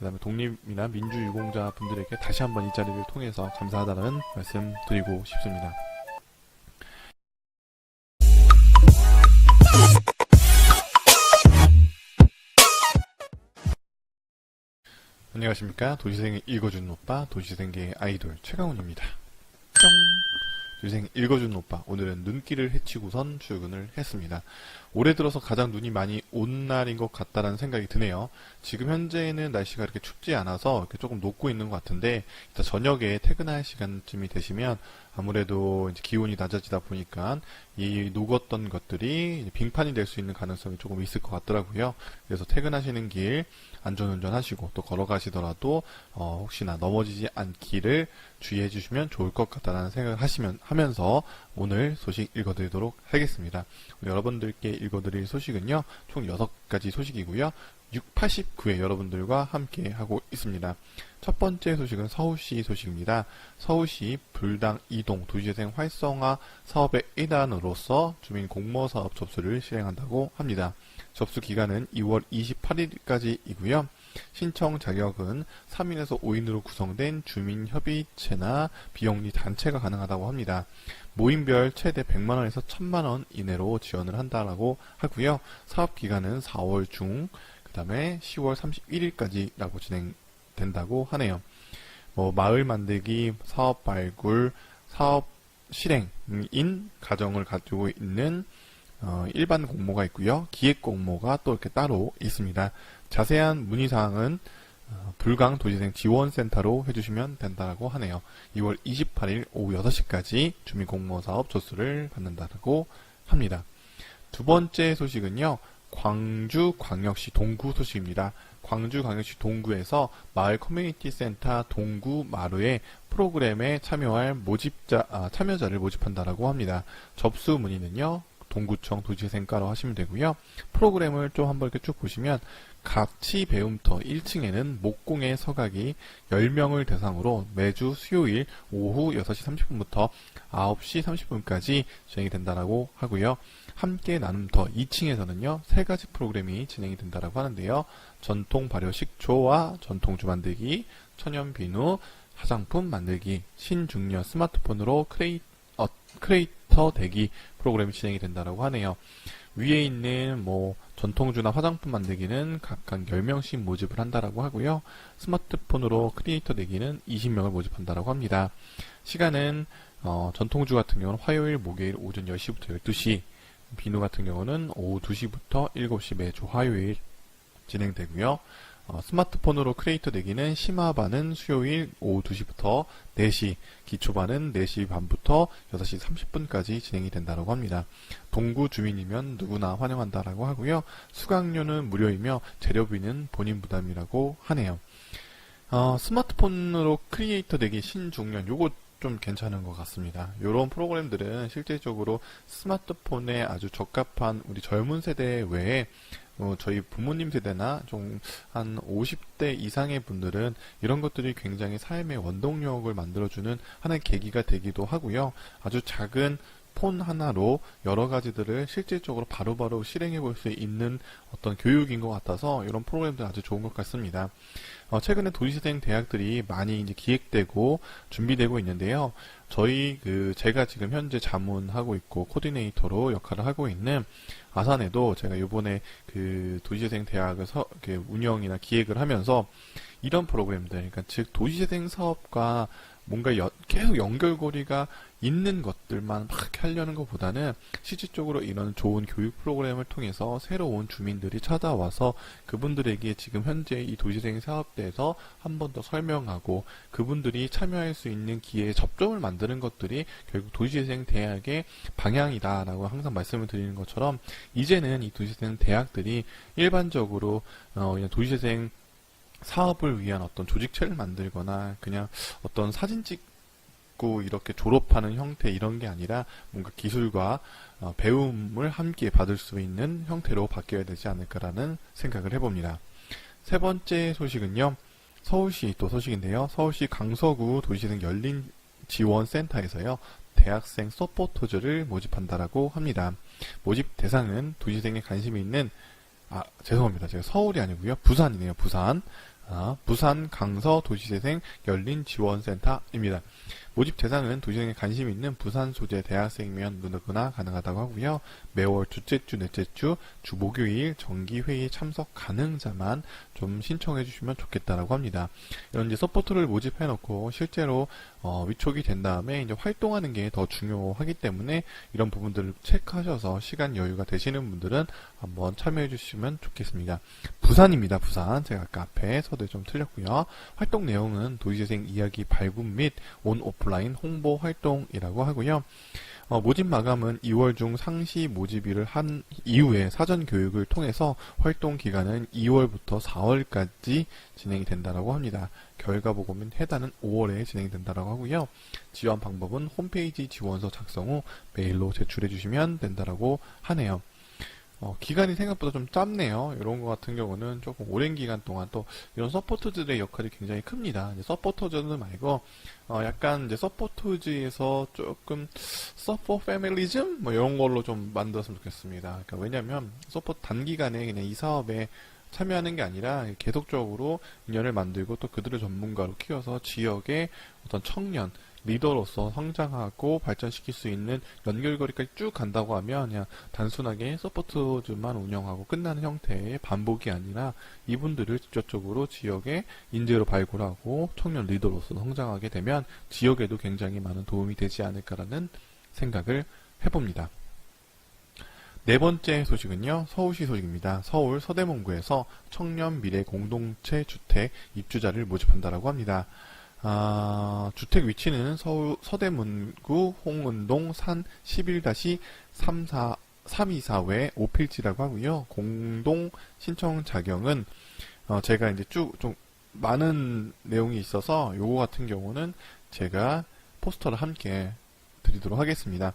다음에 독립이나 민주유공자 분들에게 다시 한번 이 자리를 통해서 감사하다는 말씀 드리고 싶습니다. 안녕하십니까. 도시생을 읽어주는 오빠, 도시생계의 아이돌 최강훈입니다. 뿅! 도시생 읽어주는 오빠, 오늘은 눈길을 헤치고선 출근을 했습니다. 올해 들어서 가장 눈이 많이 온 날인 것 같다는 생각이 드네요. 지금 현재는 날씨가 이렇게 춥지 않아서 이렇게 조금 녹고 있는 것 같은데, 이따 저녁에 퇴근할 시간쯤이 되시면 아무래도 이제 기온이 낮아지다 보니까 이 녹았던 것들이 이제 빙판이 될 수 있는 가능성이 조금 있을 것 같더라고요. 그래서 퇴근하시는 길 안전운전 하시고 또 걸어가시더라도 혹시나 넘어지지 않기를 주의해 주시면 좋을 것 같다는 생각을 하면서 오늘 소식 읽어드리도록 하겠습니다. 여러분들께 읽어드릴 소식은요, 총 6가지 소식이고요. 89회 여러분들과 함께 하고 있습니다. 첫 번째 소식은 서울시 소식입니다. 서울시 불당 이동 도시재생 활성화 사업의 일환으로서 주민 공모 사업 접수를 실행한다고 합니다. 접수 기간은 2월 28일까지이고요. 신청 자격은 3인에서 5인으로 구성된 주민협의체나 비영리 단체가 가능하다고 합니다. 모임별 최대 100만원에서 1000만원 이내로 지원을 한다라고 하고요. 사업 기간은 4월 중, 그 다음에 10월 31일까지라고 진행된다고 하네요. 마을 만들기, 사업 발굴, 사업 실행인 가정을 가지고 있는 일반 공모가 있고요. 기획 공모가 또 이렇게 따로 있습니다. 자세한 문의사항은 불강 도시재생 지원센터로 해주시면 된다고 하네요. 2월 28일 오후 6시까지 주민 공모 사업 접수를 받는다고 합니다. 두 번째 소식은요, 광주광역시 동구 소식입니다. 광주광역시 동구에서 마을 커뮤니티 센터 동구 마루에 프로그램에 참여할 참여자를 모집한다고 합니다. 접수 문의는요, 동구청 도시재생과로 하시면 되고요. 프로그램을 좀 한번 이렇게 쭉 보시면 가치 배움터 1층에는 목공의 서각이 10명을 대상으로 매주 수요일 오후 6시 30분부터 9시 30분까지 진행이 된다고 하고요. 함께 나눔터 2층에서는요, 3가지 프로그램이 진행이 된다고 하는데요. 전통 발효 식초와 전통주 만들기, 천연 비누, 화장품 만들기, 신중년 스마트폰으로 크리에이터 되기 프로그램이 진행이 된다고 하네요. 위에 있는 전통주나 화장품 만들기는 각각 10명씩 모집을 한다라고 하고요. 스마트폰으로 크리에이터 되기는 20명을 모집한다라고 합니다. 시간은 전통주 같은 경우는 화요일, 목요일 오전 10시부터 12시, 비누 같은 경우는 오후 2시부터 7시 매주 화요일 진행되고요. 스마트폰으로 크리에이터 되기는 심화반은 수요일 오후 2시부터 4시, 기초반은 4시 반부터 6시 30분까지 진행이 된다고 합니다. 동구 주민이면 누구나 환영한다라고 하고요. 수강료는 무료이며 재료비는 본인 부담이라고 하네요. 스마트폰으로 크리에이터 되기 신중년, 요거 좀 괜찮은 것 같습니다. 이런 프로그램들은 실질적으로 스마트폰에 아주 적합한 우리 젊은 세대 외에 저희 부모님 세대나 좀 한 50대 이상의 분들은 이런 것들이 굉장히 삶의 원동력을 만들어주는 하나의 계기가 되기도 하고요. 아주 작은 폰 하나로 여러 가지들을 실질적으로 바로바로 실행해 볼 수 있는 어떤 교육인 것 같아서 이런 프로그램들 아주 좋은 것 같습니다. 최근에 도시재생 대학들이 많이 이제 기획되고 준비되고 있는데요. 제가 지금 현재 자문하고 있고 코디네이터로 역할을 하고 있는 아산에도 제가 이번에 그 도시재생 대학을 운영이나 기획을 하면서 이런 프로그램들, 그러니까 즉 도시재생 사업과 뭔가 계속 연결고리가 있는 것들만 막 하려는 것보다는 실질적으로 이런 좋은 교육 프로그램을 통해서 새로운 주민들이 찾아와서 그분들에게 지금 현재 이 도시재생 사업대에서 한 번 더 설명하고 그분들이 참여할 수 있는 기회에 접점을 만드는 것들이 결국 도시재생 대학의 방향이다라고 항상 말씀을 드리는 것처럼 이제는 이 도시재생 대학들이 일반적으로 그냥 도시재생 사업을 위한 어떤 조직체를 만들거나 그냥 어떤 사진 찍고 이렇게 졸업하는 형태 이런 게 아니라 뭔가 기술과 배움을 함께 받을 수 있는 형태로 바뀌어야 되지 않을까라는 생각을 해봅니다. 세 번째 소식은요. 서울시 또 소식인데요. 서울시 강서구 도시재생 열린 지원센터에서요. 대학생 서포터즈를 모집한다라고 합니다. 모집 대상은 도시재생에 관심이 있는 죄송합니다. 제가 서울이 아니고요. 부산이네요. 부산. 부산 강서 도시재생 열린지원센터입니다. 모집 대상은 도시재생에 관심이 있는 부산 소재 대학생이면 누구나 가능하다고 하고요. 매월 둘째 주, 넷째 주, 주 목요일 정기회의 참석 가능자만 좀 신청해 주시면 좋겠다라고 합니다. 이런 이제 서포터를 모집해놓고 실제로 위촉이 된 다음에 이제 활동하는 게 더 중요하기 때문에 이런 부분들을 체크하셔서 시간 여유가 되시는 분들은 한번 참여해 주시면 좋겠습니다. 부산입니다. 부산. 제가 아까 앞에 서두에 좀 틀렸고요. 활동 내용은 도시재생 이야기 발굴 및 온 오프라인 홍보 활동이라고 하고요. 모집 마감은 2월 중 상시 모집일을 한 이후에 사전 교육을 통해서 활동 기간은 2월부터 4월까지 진행이 된다라고 합니다. 결과 보고는 해단은 5월에 진행된다라고 하고요. 지원 방법은 홈페이지 지원서 작성 후 메일로 제출해 주시면 된다라고 하네요. 기간이 생각보다 좀 짧네요. 이런 거 같은 경우는 조금 오랜 기간 동안 또 이런 서포터즈들의 역할이 굉장히 큽니다. 이제 서포터즈는 말고 약간 이제 서포터즈에서 조금 서포 패밀리즘 뭐 이런 걸로 좀 만들었으면 좋겠습니다. 그러니까 왜냐면 서포트 단기간에 그냥 이 사업에 참여하는 게 아니라 계속적으로 인연을 만들고 또 그들을 전문가로 키워서 지역의 어떤 청년 리더로서 성장하고 발전시킬 수 있는 연결고리까지 쭉 간다고 하면 그냥 단순하게 서포트즈만 운영하고 끝나는 형태의 반복이 아니라 이분들을 직접적으로 지역의 인재로 발굴하고 청년 리더로서 성장하게 되면 지역에도 굉장히 많은 도움이 되지 않을까라는 생각을 해봅니다. 네 번째 소식은요, 서울시 소식입니다. 서울 서대문구에서 청년 미래 공동체 주택 입주자를 모집한다라고 합니다. 주택 위치는 서울 서대문구 홍은동 산 11-324회 5필지라고 하고요. 공동 신청 자격은 제가 이제 쭉 좀 많은 내용이 있어서 요거 같은 경우는 제가 포스터를 함께 드리도록 하겠습니다.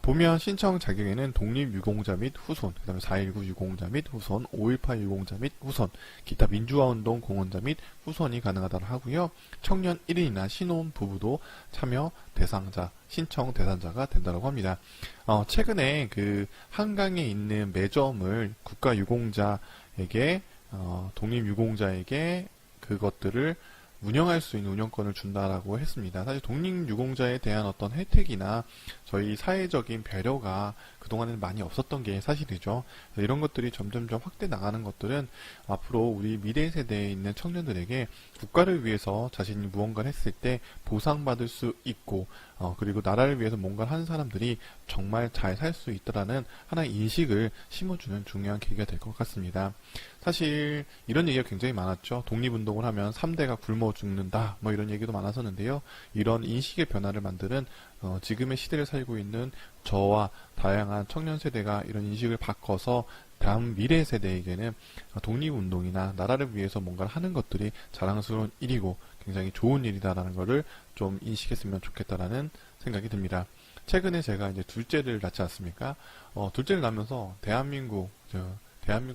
보면 신청 자격에는 독립유공자 및 후손, 그 다음에 4.19 유공자 및 후손, 5.18 유공자 및 후손, 기타 민주화운동 공헌자 및 후손이 가능하다고 하고요. 청년 1인이나 신혼 부부도 참여 대상자, 신청 대상자가 된다고 합니다. 최근에 그 한강에 있는 매점을 국가유공자에게, 독립유공자에게 그것들을 운영할 수 있는 운영권을 준다라고 했습니다. 사실 독립유공자에 대한 어떤 혜택이나 저희 사회적인 배려가 그동안에는 많이 없었던 게 사실이죠. 이런 것들이 점점점 확대 나가는 것들은 앞으로 우리 미래 세대에 있는 청년들에게 국가를 위해서 자신이 무언가를 했을 때 보상받을 수 있고 그리고 나라를 위해서 뭔가를 하는 사람들이 정말 잘 살 수 있다라는 하나의 인식을 심어주는 중요한 계기가 될 것 같습니다. 사실 이런 얘기가 굉장히 많았죠. 독립운동을 하면 3대가 굶어 죽는다 뭐 이런 얘기도 많았었는데요. 이런 인식의 변화를 만드는 지금의 시대를 살고 있는 저와 다양한 청년 세대가 이런 인식을 바꿔서 다음 미래 세대에게는 독립운동이나 나라를 위해서 뭔가를 하는 것들이 자랑스러운 일이고 굉장히 좋은 일이다라는 것을 좀 인식했으면 좋겠다라는 생각이 듭니다. 최근에 제가 이제 둘째를 낳지 않습니까? 둘째를 낳으면서 대한민국이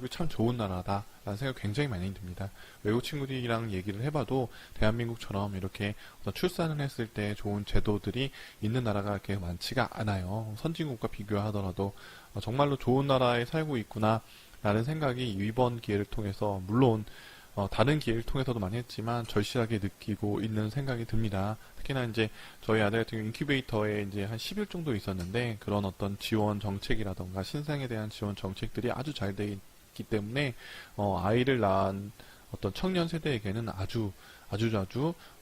참 좋은 나라다라는 생각이 굉장히 많이 듭니다. 외국 친구들이랑 얘기를 해봐도 대한민국처럼 이렇게 출산을 했을 때 좋은 제도들이 있는 나라가 이렇게 많지가 않아요. 선진국과 비교하더라도 정말로 좋은 나라에 살고 있구나 라는 생각이 이번 기회를 통해서 물론 다른 기회를 통해서도 많이 했지만 절실하게 느끼고 있는 생각이 듭니다. 특히나 이제 저희 아들 같은 경우 인큐베이터에 이제 한 10일 정도 있었는데 그런 어떤 지원 정책이라던가 신생에 대한 지원 정책들이 아주 잘 돼 있기 때문에 아이를 낳은 어떤 청년 세대에게는 아주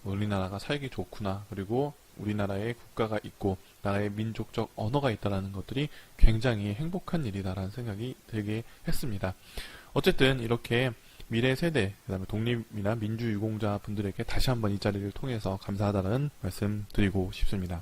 우리나라가 살기 좋구나. 그리고 우리나라에 국가가 있고 나라의 민족적 언어가 있다는 것들이 굉장히 행복한 일이다라는 생각이 들게 했습니다. 어쨌든 이렇게 미래 세대, 그 다음에 독립이나 민주유공자 분들에게 다시 한번 이 자리를 통해서 감사하다는 말씀 드리고 싶습니다.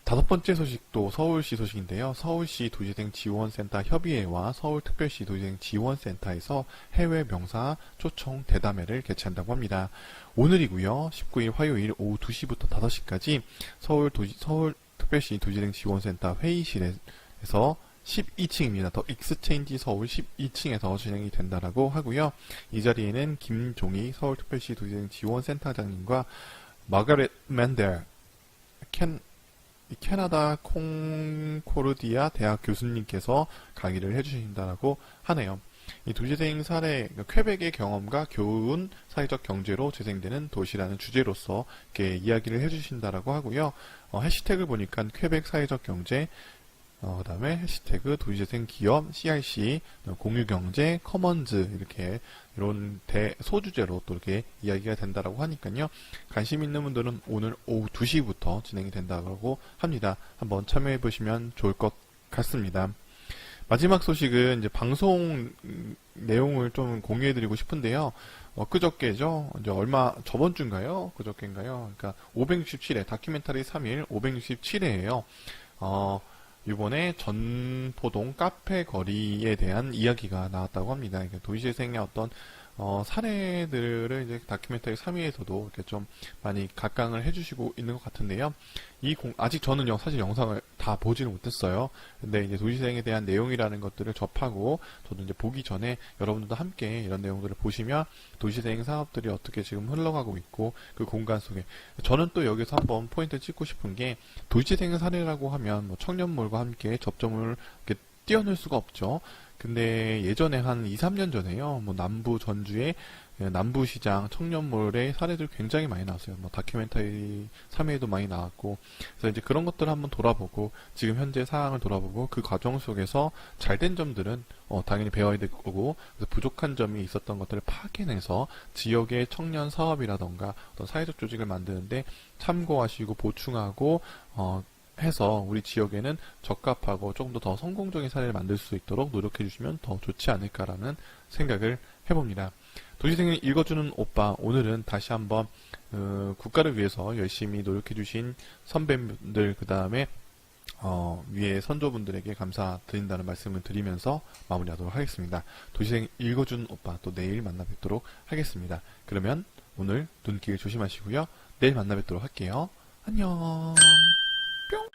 다섯 번째 소식도 서울시 소식인데요. 서울시 도시재생 지원센터 협의회와 서울특별시 도시재생 지원센터에서 해외 명사 초청 대담회를 개최한다고 합니다. 오늘이고요. 19일 화요일 오후 2시부터 5시까지 서울특별시 도시재생 지원센터 회의실에서 12층입니다. 더 익스체인지 서울 12층에서 진행이 된다라고 하고요. 이 자리에는 김종희 서울특별시 도시재생 지원센터장님과 마가렛 맨델 캐나다 콩코르디아 대학 교수님께서 강의를 해주신다라고 하네요. 이 도시재생 사례, 퀘벡의 경험과 교훈 사회적 경제로 재생되는 도시라는 주제로서 이렇게 이야기를 해주신다라고 하고요. 해시태그를 보니까 퀘벡 사회적 경제, 그 다음에 해시태그 도시재생 기업, CRC, 공유경제, 커먼즈 이렇게 이런 소주제로 또 이렇게 이야기가 된다라고 하니까요. 관심 있는 분들은 오늘 오후 2시부터 진행이 된다고 합니다. 한번 참여해 보시면 좋을 것 같습니다. 마지막 소식은 이제 방송 내용을 좀 공유해드리고 싶은데요. 그저께죠. 이제 저번 주인가요? 그저께인가요? 그러니까 567회, 다큐멘터리 3일 567회예요. 이번에 전포동 카페 거리에 대한 이야기가 나왔다고 합니다. 그러니까 도시재생의 어떤 사례들을 이제 다큐멘터리 3위에서도 이렇게 좀 많이 각광을 해주시고 있는 것 같은데요. 아직 저는 사실 영상을 다 보지는 못했어요. 근데 이제 도시재생에 대한 내용이라는 것들을 접하고 저도 이제 보기 전에 여러분들도 함께 이런 내용들을 보시면 도시재생 사업들이 어떻게 지금 흘러가고 있고 그 공간 속에 저는 또 여기서 한번 포인트 찍고 싶은 게 도시재생 사례라고 하면 뭐 청년몰과 함께 접점을 이렇게 띄어낼 수가 없죠. 근데 예전에 한 2, 3년 전에요. 뭐 남부 전주에 남부시장 청년몰의 사례들 굉장히 많이 나왔어요. 뭐 다큐멘터리 3회에도 많이 나왔고. 그래서 이제 그런 것들을 한번 돌아보고 지금 현재 상황을 돌아보고 그 과정 속에서 잘된 점들은 당연히 배워야 될 거고 그래서 부족한 점이 있었던 것들을 파악해내서 지역의 청년 사업이라던가 어떤 사회적 조직을 만드는데 참고하시고 보충하고 해서 우리 지역에는 적합하고 조금 더 성공적인 사례를 만들 수 있도록 노력해 주시면 더 좋지 않을까라는 생각을 해봅니다. 도시생을 읽어주는 오빠, 오늘은 다시 한번 국가를 위해서 열심히 노력해 주신 선배분들 그 다음에 위에 선조분들에게 감사드린다는 말씀을 드리면서 마무리하도록 하겠습니다. 도시생 읽어주는 오빠 또 내일 만나 뵙도록 하겠습니다. 그러면 오늘 눈길 조심하시고요. 내일 만나 뵙도록 할게요. 안녕. 뿅.